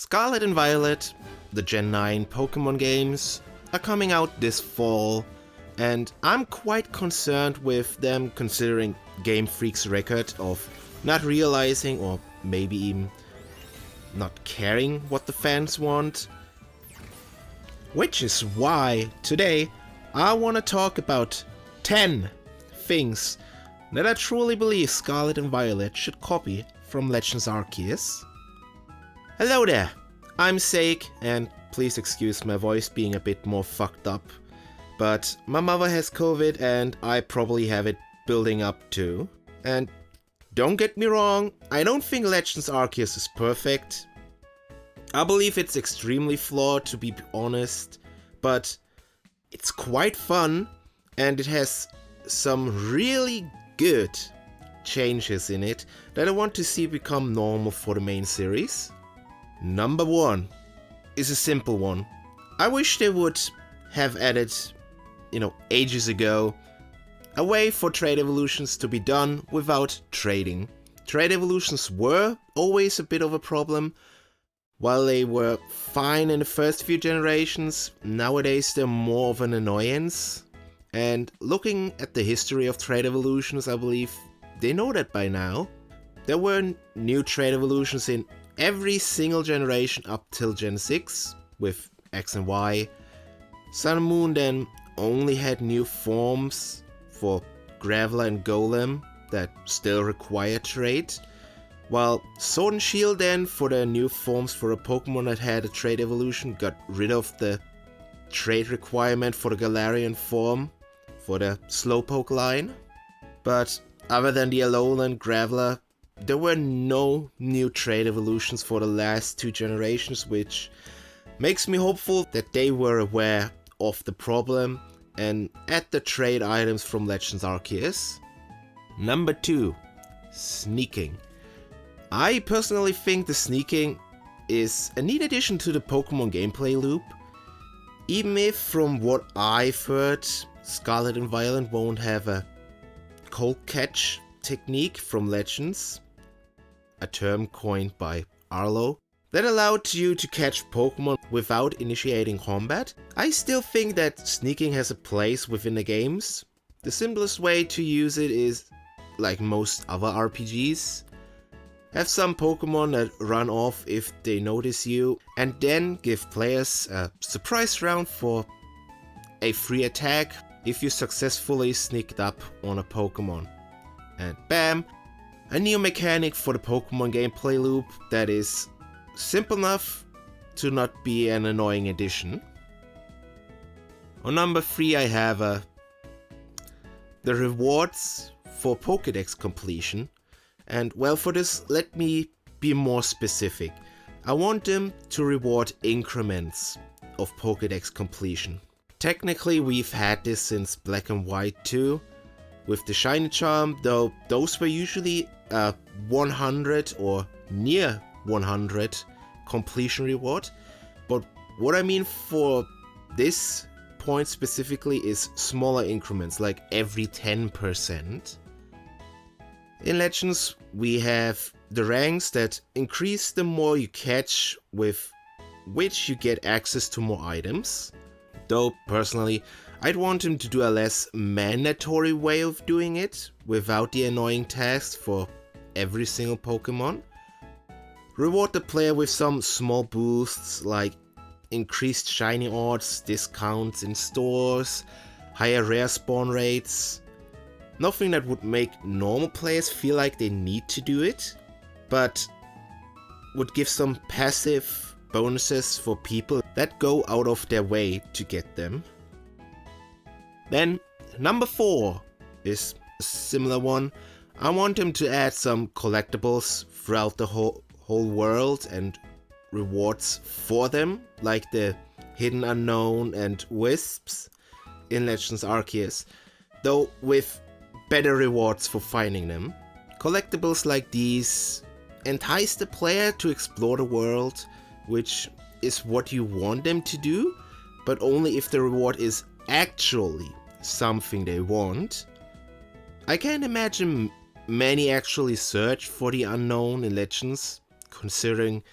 Scarlet and Violet, the Gen 9 Pokémon games, are coming out this fall, and I'm quite concerned with them considering Game Freak's record of not realizing or maybe even not caring what the fans want. Which is why today I want to talk about 10 things that I truly believe Scarlet and Violet should copy from Legends Arceus. Hello there, I'm Zeyc, and please excuse my voice being a bit more fucked up, but my mother has COVID and I probably have it building up too. And don't get me wrong, I don't think Legends Arceus is perfect. I believe it's extremely flawed, to be honest, but it's quite fun and it has some really good changes in it that I want to see become normal for the main series. Number 1 is a simple one. I wish they would have added, ages ago, a way for trade evolutions to be done without trading. Trade evolutions were always a bit of a problem. While they were fine in the first few generations, nowadays they're more of an annoyance. And looking at the history of trade evolutions, I believe they know that by now. There were new trade evolutions in every single generation up till Gen 6 with X and Y. Sun and Moon then only had new forms for Graveler and Golem that still require trade. While Sword and Shield then, for the new forms for a Pokemon that had a trade evolution, got rid of the trade requirement for the Galarian form for the Slowpoke line. But other than the Alolan Graveler, there were no new trade evolutions for the last 2 generations, which makes me hopeful that they were aware of the problem and add the trade items from Legends Arceus. Number 2, sneaking. I personally think the sneaking is a neat addition to the Pokemon gameplay loop. Even if, from what I've heard, Scarlet and Violet won't have a cold catch technique from Legends, a term coined by Hallo, that allowed you to catch Pokemon without initiating combat, I still think that sneaking has a place within the games. The simplest way to use it is, like most other RPGs, have some Pokemon that run off if they notice you, and then give players a surprise round for a free attack if you successfully sneaked up on a Pokemon. And bam! A new mechanic for the Pokemon gameplay loop that is simple enough to not be an annoying addition. On number 3 I have the rewards for Pokédex completion. And well, for this, let me be more specific. I want them to reward increments of Pokédex completion. Technically, we've had this since Black and White too, with the Shiny Charm, though those were usually 100 or near 100 completion reward. But what I mean for this point specifically is smaller increments, like every 10%. In Legends, we have the ranks that increase the more you catch, with which you get access to more items. Though, personally, I'd want him to do a less mandatory way of doing it, without the annoying tasks for every single Pokemon. Reward the player with some small boosts, like increased shiny odds, discounts in stores, higher rare spawn rates. Nothing that would make normal players feel like they need to do it, but would give some passive bonuses for people that go out of their way to get them. Then, number 4 is a similar one. I want them to add some collectibles throughout the whole world and rewards for them, like the Hidden Unknown and Wisps in Legends Arceus, though with better rewards for finding them. Collectibles like these entice the player to explore the world, which is what you want them to do, but only if the reward is actually something they want. I can't imagine many actually search for the unknown in Legends, considering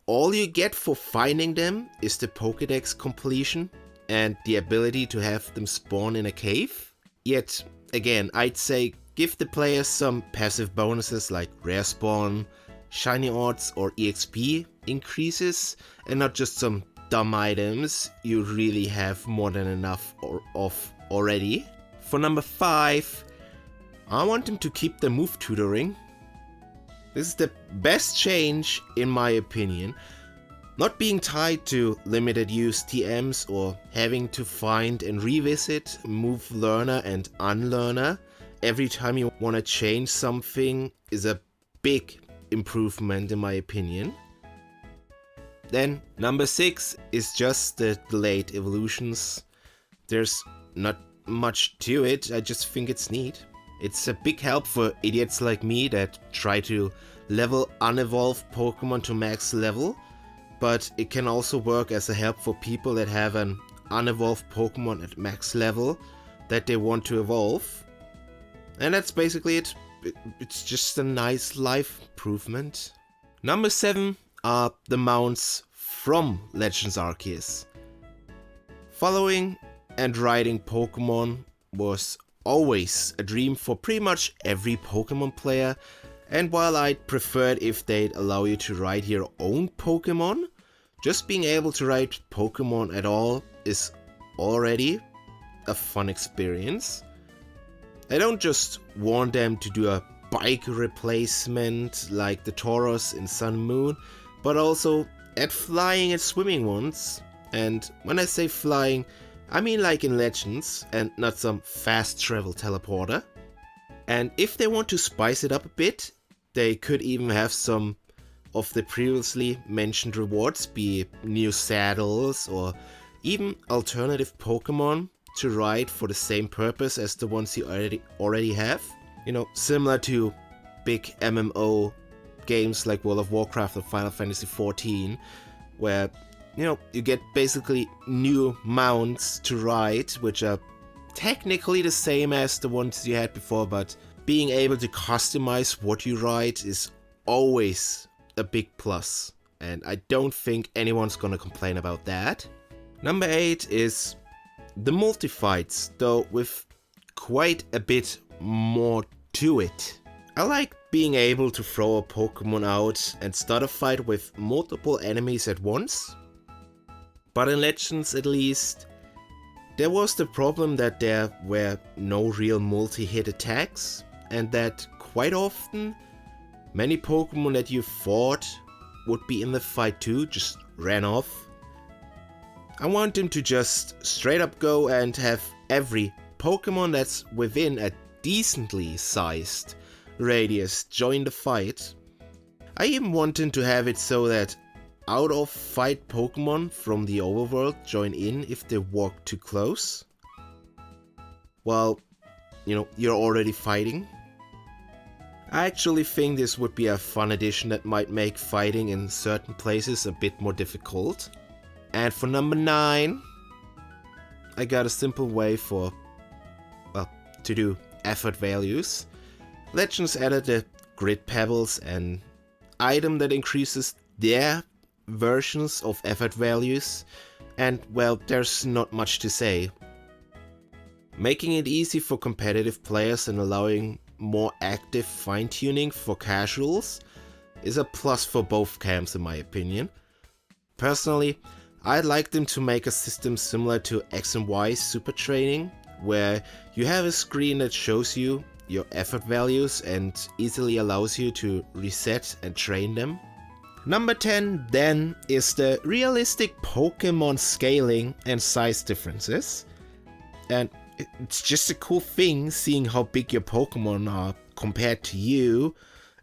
all you get for finding them is the Pokédex completion and the ability to have them spawn in a cave. Yet, again, I'd say give the players some passive bonuses like rare spawn, shiny odds or EXP increases, and not just some dumb items you really have more than enough of already. For number 5, I want them to keep the move tutoring. This is the best change in my opinion. Not being tied to limited use TMs or having to find and revisit move learner and unlearner every time you want to change something is a big improvement in my opinion. Then number 6 is just the delayed evolutions. There's not much to it, I just think it's neat. It's a big help for idiots like me that try to level unevolved Pokemon to max level, but it can also work as a help for people that have an unevolved Pokemon at max level that they want to evolve. And that's basically it. It's just a nice life improvement. Number 7 are the mounts from Legends Arceus. Following and riding Pokemon was always a dream for pretty much every Pokemon player, and while I'd prefer it if they'd allow you to ride your own Pokemon, just being able to ride Pokemon at all is already a fun experience. I don't just want them to do a bike replacement like the Tauros in Sun and Moon, but also add flying and swimming ones. And when I say flying, I mean like in Legends and not some fast travel teleporter. And if they want to spice it up a bit, they could even have some of the previously mentioned rewards, be it new saddles or even alternative Pokemon to ride for the same purpose as the ones you already have. You know, similar to big MMO games like World of Warcraft or Final Fantasy XIV, where, you know, you get basically new mounts to ride, which are technically the same as the ones you had before, but being able to customize what you ride is always a big plus, and I don't think anyone's gonna complain about that. Number 8 is the multi-fights, though with quite a bit more to it. I like being able to throw a Pokemon out and start a fight with multiple enemies at once. But in Legends at least, there was the problem that there were no real multi-hit attacks, and that quite often many Pokemon that you fought would be in the fight too, just ran off. I want them to just straight up go and have every Pokemon that's within a decently sized radius join the fight. I even want them to have it so that out of fight Pokemon from the overworld join in if they walk too close. Well, you know, you're already fighting. I actually think this would be a fun addition that might make fighting in certain places a bit more difficult. And for number 9, I got a simple way for, well, to do effort values. Legends added the Grid Pebbles, an item that increases their versions of effort values, and well, there's not much to say. Making it easy for competitive players and allowing more active fine-tuning for casuals is a plus for both camps in my opinion. Personally, I'd like them to make a system similar to X and Y super training, where you have a screen that shows you your effort values and easily allows you to reset and train them. Number 10 then is the realistic Pokemon scaling and size differences. And it's just a cool thing seeing how big your Pokemon are compared to you,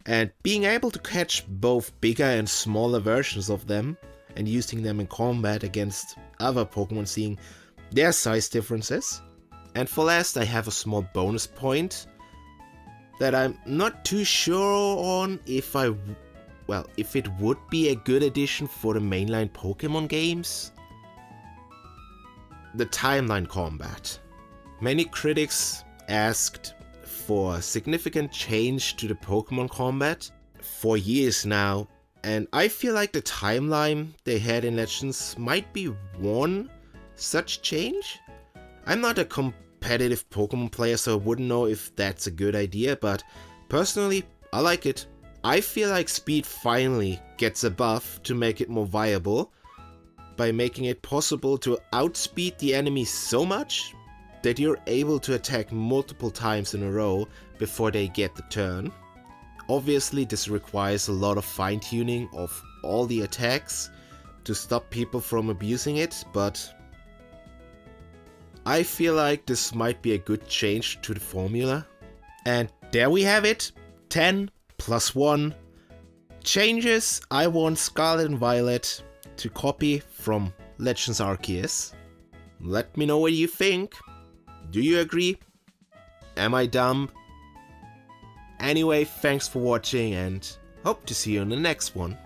and being able to catch both bigger and smaller versions of them and using them in combat against other Pokemon, seeing their size differences. And for last, I have a small bonus point that I'm not too sure on if it would be a good addition for the mainline Pokemon games. The timeline combat. Many critics asked for significant change to the Pokemon combat. For years now, And I feel like the timeline they had in Legends might be one such change. I'm not a competitive Pokemon player, so I wouldn't know if that's a good idea, but personally, I like it. I feel like speed finally gets a buff to make it more viable, by making it possible to outspeed the enemy so much that you're able to attack multiple times in a row before they get the turn. Obviously, this requires a lot of fine-tuning of all the attacks to stop people from abusing it, but I feel like this might be a good change to the formula. And there we have it, 10 plus 1 changes I want Scarlet and Violet to copy from Legends Arceus. Let me know what you think. Do you agree? Am I dumb? Anyway, thanks for watching and hope to see you in the next one.